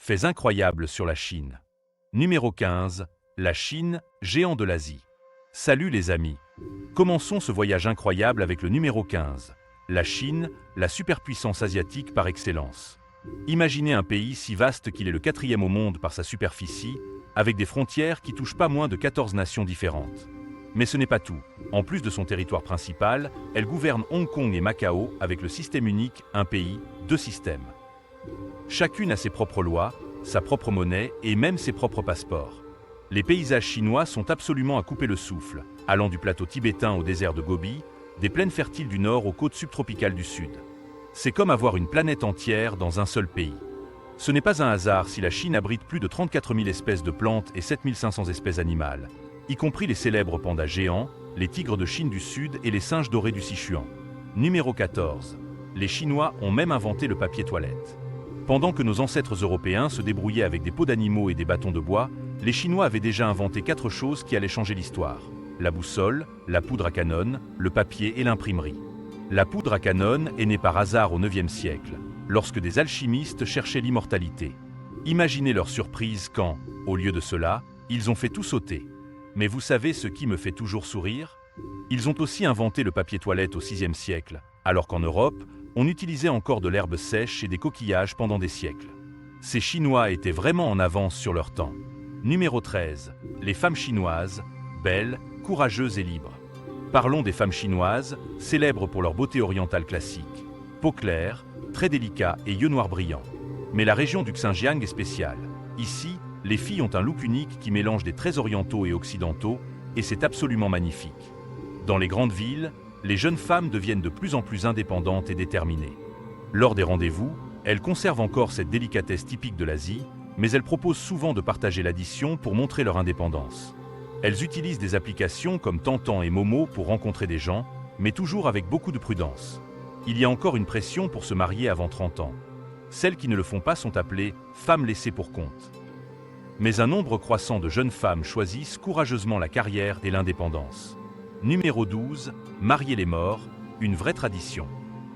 Faits incroyables sur la Chine. Numéro 15. La Chine, géant de l'Asie. Salut les amis. Commençons ce voyage incroyable avec le numéro 15. La Chine, la superpuissance asiatique par excellence. Imaginez un pays si vaste qu'il est le 4e au monde par sa superficie, avec des frontières qui touchent pas moins de 14 nations différentes. Mais ce n'est pas tout. En plus de son territoire principal, elle gouverne Hong Kong et Macao avec le système unique, un pays, deux systèmes. Chacune a ses propres lois, sa propre monnaie et même ses propres passeports. Les paysages chinois sont absolument à couper le souffle, allant du plateau tibétain au désert de Gobi, des plaines fertiles du nord aux côtes subtropicales du sud. C'est comme avoir une planète entière dans un seul pays. Ce n'est pas un hasard si la Chine abrite plus de 34 000 espèces de plantes et 7 500 espèces animales, y compris les célèbres pandas géants, les tigres de Chine du Sud et les singes dorés du Sichuan. Numéro 14. Les Chinois ont même inventé le papier toilette. Pendant que nos ancêtres européens se débrouillaient avec des peaux d'animaux et des bâtons de bois, les Chinois avaient déjà inventé 4 choses qui allaient changer l'histoire. La boussole, la poudre à canon, le papier et l'imprimerie. La poudre à canon est née par hasard au IXe siècle, lorsque des alchimistes cherchaient l'immortalité. Imaginez leur surprise quand, au lieu de cela, ils ont fait tout sauter. Mais vous savez ce qui me fait toujours sourire? Ils ont aussi inventé le papier toilette au VIe siècle, alors qu'en Europe, on utilisait encore de l'herbe sèche et des coquillages pendant des siècles. Ces Chinois étaient vraiment en avance sur leur temps. Numéro 13. Les femmes chinoises, belles, courageuses et libres. Parlons des femmes chinoises, célèbres pour leur beauté orientale classique. Peau claire, très délicat et yeux noirs brillants. Mais la région du Xinjiang est spéciale. Ici, les filles ont un look unique qui mélange des traits orientaux et occidentaux, et c'est absolument magnifique. Dans les grandes villes, les jeunes femmes deviennent de plus en plus indépendantes et déterminées. Lors des rendez-vous, elles conservent encore cette délicatesse typique de l'Asie, mais elles proposent souvent de partager l'addition pour montrer leur indépendance. Elles utilisent des applications comme Tantan et Momo pour rencontrer des gens, mais toujours avec beaucoup de prudence. Il y a encore une pression pour se marier avant 30 ans. Celles qui ne le font pas sont appelées « femmes laissées pour compte ». Mais un nombre croissant de jeunes femmes choisissent courageusement la carrière et l'indépendance. Numéro 12. Marier les morts, une vraie tradition.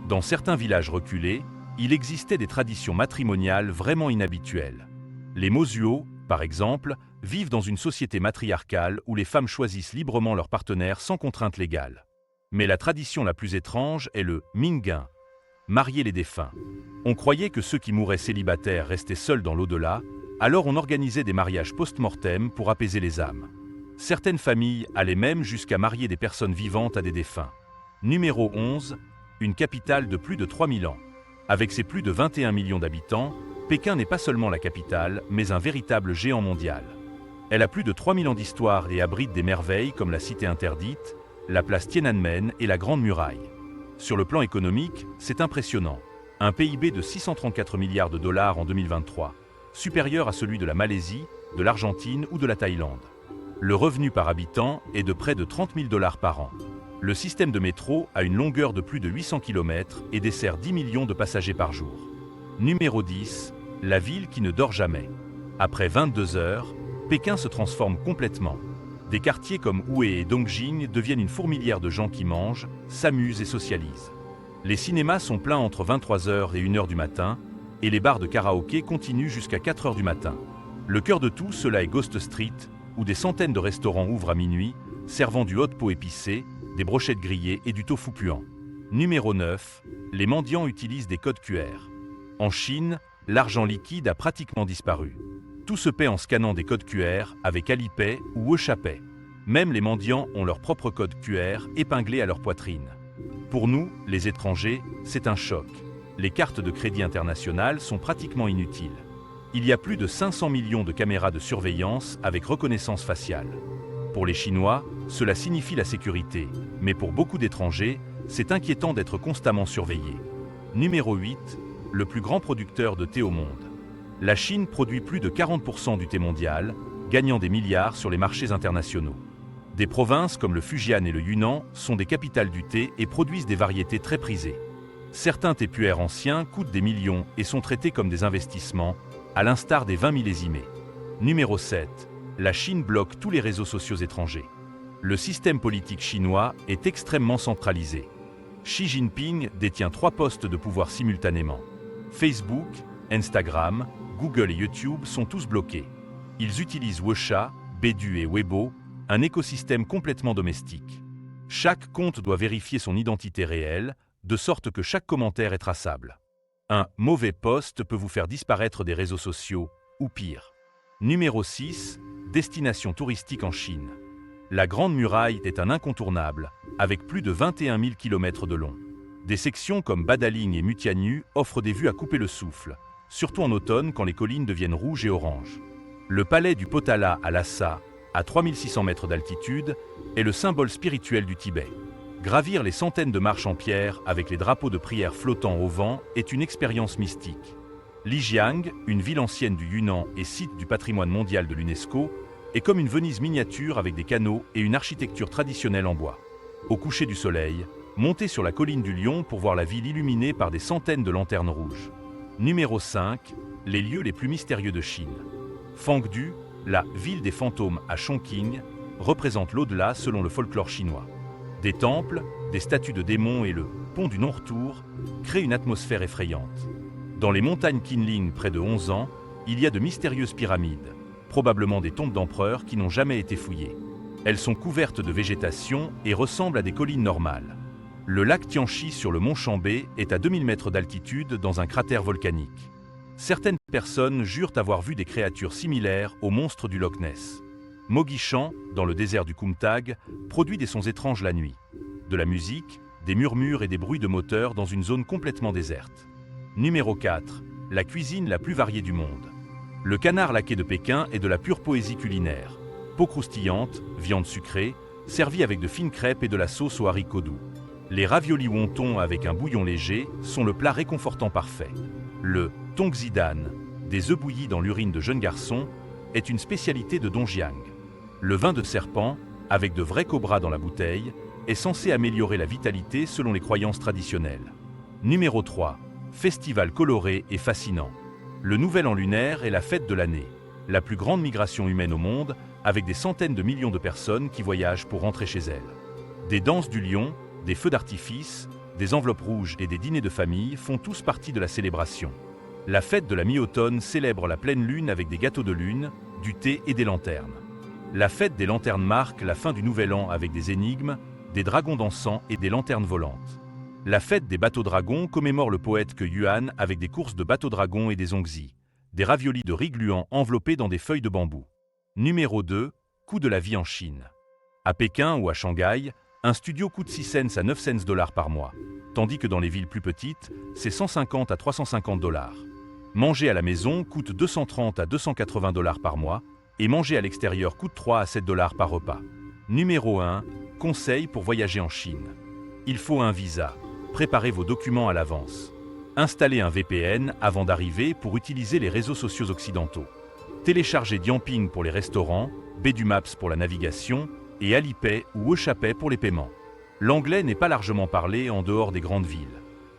Dans certains villages reculés, il existait des traditions matrimoniales vraiment inhabituelles. Les Mosuo, par exemple, vivent dans une société matriarcale où les femmes choisissent librement leur partenaire sans contrainte légale. Mais la tradition la plus étrange est le Mingan, marier les défunts. On croyait que ceux qui mouraient célibataires restaient seuls dans l'au-delà, alors on organisait des mariages post-mortem pour apaiser les âmes. Certaines familles allaient même jusqu'à marier des personnes vivantes à des défunts. Numéro 11. Une capitale de plus de 3000 ans. Avec ses plus de 21 millions d'habitants, Pékin n'est pas seulement la capitale, mais un véritable géant mondial. Elle a plus de 3000 ans d'histoire et abrite des merveilles comme la Cité interdite, la place Tiananmen et la Grande Muraille. Sur le plan économique, c'est impressionnant. Un PIB de 634 milliards de dollars en 2023, supérieur à celui de la Malaisie, de l'Argentine ou de la Thaïlande. Le revenu par habitant est de près de 30 000 dollars par an. Le système de métro a une longueur de plus de 800 km et dessert 10 millions de passagers par jour. Numéro 10. La ville qui ne dort jamais. Après 22 heures, Pékin se transforme complètement. Des quartiers comme Hue et Dongjing deviennent une fourmilière de gens qui mangent, s'amusent et socialisent. Les cinémas sont pleins entre 23h et 1h du matin, et les bars de karaoké continuent jusqu'à 4h du matin. Le cœur de tout cela est Ghost Street, où des centaines de restaurants ouvrent à minuit, servant du hot pot épicé, des brochettes grillées et du tofu puant. Numéro 9. Les mendiants utilisent des codes QR. En Chine, l'argent liquide a pratiquement disparu. Tout se paie en scannant des codes QR avec Alipay ou WeChat. Même les mendiants ont leur propre code QR épinglé à leur poitrine. Pour nous, les étrangers, c'est un choc. Les cartes de crédit internationales sont pratiquement inutiles. Il y a plus de 500 millions de caméras de surveillance avec reconnaissance faciale. Pour les Chinois, cela signifie la sécurité, mais pour beaucoup d'étrangers, c'est inquiétant d'être constamment surveillé. Numéro 8. Le plus grand producteur de thé au monde. La Chine produit plus de 40% du thé mondial, gagnant des milliards sur les marchés internationaux. Des provinces comme le Fujian et le Yunnan sont des capitales du thé et produisent des variétés très prisées. Certains thé-puères anciens coûtent des millions et sont traités comme des investissements, à l'instar des 20 millésimés. Numéro 7. La Chine bloque tous les réseaux sociaux étrangers. Le système politique chinois est extrêmement centralisé. Xi Jinping détient 3 postes de pouvoir simultanément. Facebook, Instagram, Google et YouTube sont tous bloqués. Ils utilisent WeChat, Bedu et Weibo, un écosystème complètement domestique. Chaque compte doit vérifier son identité réelle, de sorte que chaque commentaire est traçable. Un mauvais post peut vous faire disparaître des réseaux sociaux, ou pire. Numéro 6. Destination touristique en Chine. La Grande Muraille est un incontournable, avec plus de 21 000 km de long. Des sections comme Badaling et Mutianyu offrent des vues à couper le souffle, surtout en automne quand les collines deviennent rouges et oranges. Le palais du Potala à Lhasa, à 3600 mètres d'altitude, est le symbole spirituel du Tibet. Gravir les centaines de marches en pierre avec les drapeaux de prière flottant au vent est une expérience mystique. Lijiang, une ville ancienne du Yunnan et site du patrimoine mondial de l'UNESCO, est comme une Venise miniature avec des canaux et une architecture traditionnelle en bois. Au coucher du soleil, montez sur la colline du Lion pour voir la ville illuminée par des centaines de lanternes rouges. Numéro 5. Les lieux les plus mystérieux de Chine. Fangdu, la ville des fantômes à Chongqing, représente l'au-delà selon le folklore chinois. Des temples, des statues de démons et le pont du non-retour créent une atmosphère effrayante. Dans les montagnes Qinling près de 11 ans, il y a de mystérieuses pyramides, probablement des tombes d'empereurs qui n'ont jamais été fouillées. Elles sont couvertes de végétation et ressemblent à des collines normales. Le lac Tianchi sur le mont Chambé est à 2000 mètres d'altitude dans un cratère volcanique. Certaines personnes jurent avoir vu des créatures similaires aux monstres du Loch Ness. Mogishan, dans le désert du Kumtag, produit des sons étranges la nuit. De la musique, des murmures et des bruits de moteurs dans une zone complètement déserte. Numéro 4. La cuisine la plus variée du monde. Le canard laqué de Pékin est de la pure poésie culinaire. Peau croustillante, viande sucrée, servie avec de fines crêpes et de la sauce aux haricots doux. Les raviolis wonton avec un bouillon léger sont le plat réconfortant parfait. Le tongzidan, des œufs bouillis dans l'urine de jeunes garçons, est une spécialité de Dongjiang. Le vin de serpent, avec de vrais cobras dans la bouteille, est censé améliorer la vitalité selon les croyances traditionnelles. Numéro 3. Festival coloré et fascinant. Le Nouvel An lunaire est la fête de l'année, la plus grande migration humaine au monde, avec des centaines de millions de personnes qui voyagent pour rentrer chez elles. Des danses du lion, des feux d'artifice, des enveloppes rouges et des dîners de famille font tous partie de la célébration. La fête de la mi-automne célèbre la pleine lune avec des gâteaux de lune, du thé et des lanternes. La fête des lanternes marque la fin du Nouvel An avec des énigmes, des dragons dansants et des lanternes volantes. La fête des bateaux dragons commémore le poète Ke Yuan avec des courses de bateaux dragons et des ongzi, des raviolis de riz gluant enveloppés dans des feuilles de bambou. Numéro 2. Coût de la vie en Chine. À Pékin ou à Shanghai, un studio coûte 6 cents à 9 cents dollars par mois, tandis que dans les villes plus petites, c'est 150 à 350 dollars. Manger à la maison coûte 230 à 280 dollars par mois, et manger à l'extérieur coûte 3 à 7 dollars par repas. Numéro 1. Conseil pour voyager en Chine. Il faut un visa. Préparez vos documents à l'avance. Installez un VPN avant d'arriver pour utiliser les réseaux sociaux occidentaux. Téléchargez Dianping pour les restaurants, Bedu Maps pour la navigation et Alipay ou WeChat pour les paiements. L'anglais n'est pas largement parlé en dehors des grandes villes.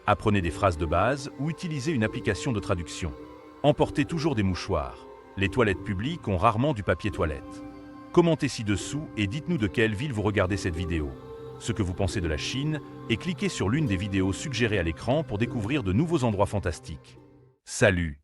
Apprenez des phrases de base ou utilisez une application de traduction. Emportez toujours des mouchoirs. Les toilettes publiques ont rarement du papier toilette. Commentez ci-dessous et dites-nous de quelle ville vous regardez cette vidéo, ce que vous pensez de la Chine, et cliquez sur l'une des vidéos suggérées à l'écran pour découvrir de nouveaux endroits fantastiques. Salut!